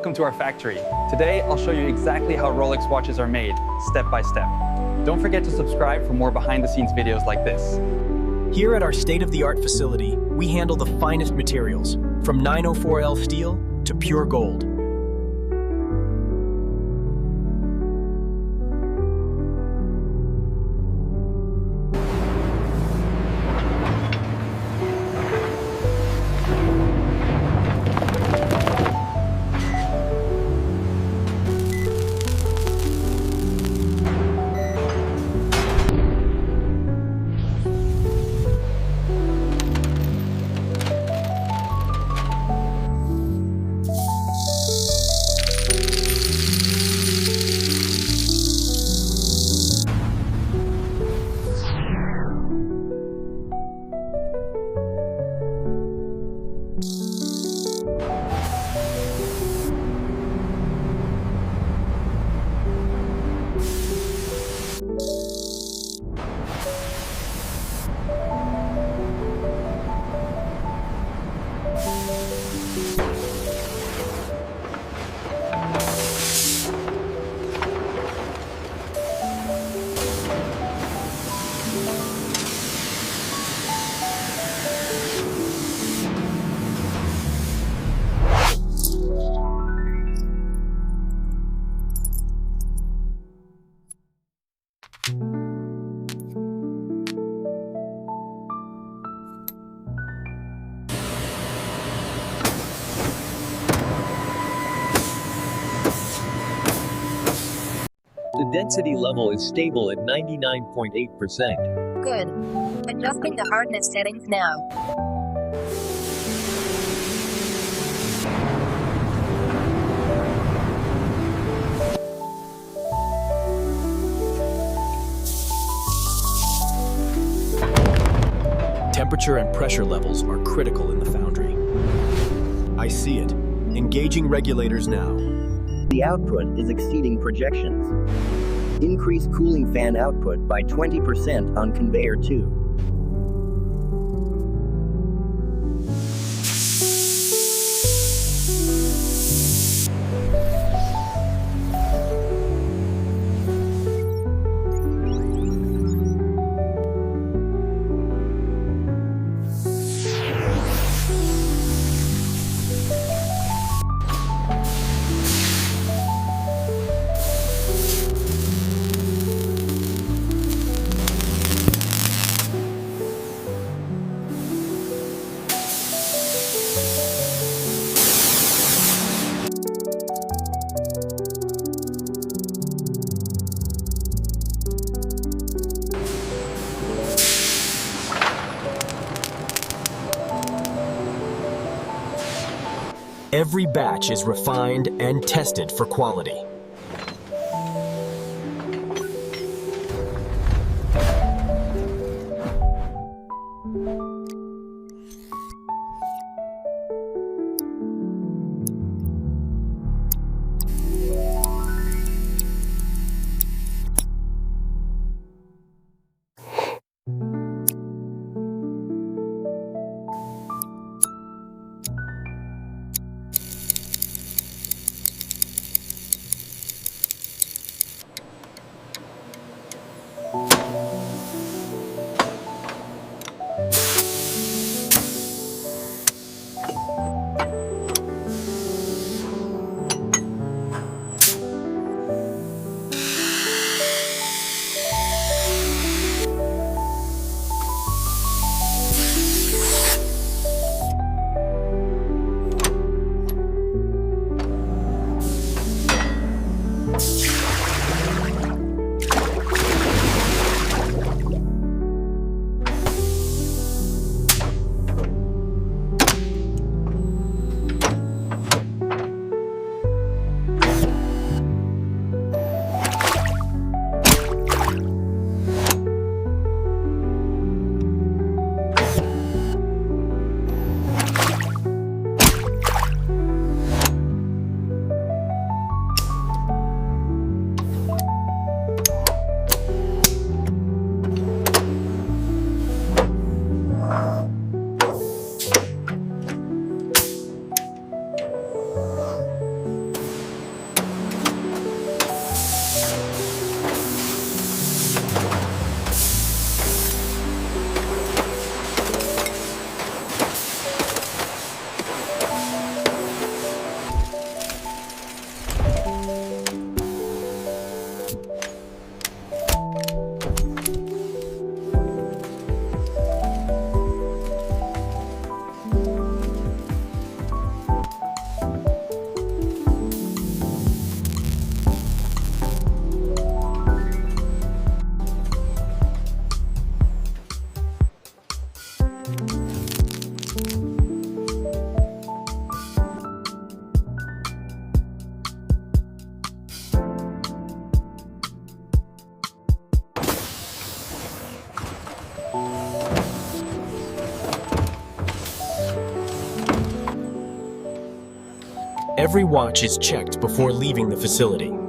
welcome to our factory. Today, I'll show you exactly how Rolex watches are made, step by step. Don't forget to subscribe for more behind-the-scenes videos like this. Here at our state-of-the-art facility, we handle the finest materials, from 904L steel to pure gold. The density level is stable at 99.8%. Good. Adjusting the hardness settings now. Temperature and pressure levels are critical in the foundry. I see it. Engaging regulators now. The output is exceeding projections. Increase cooling fan output by 20% on conveyor 2. Every batch is refined and tested for quality. Every watch is checked before leaving the facility.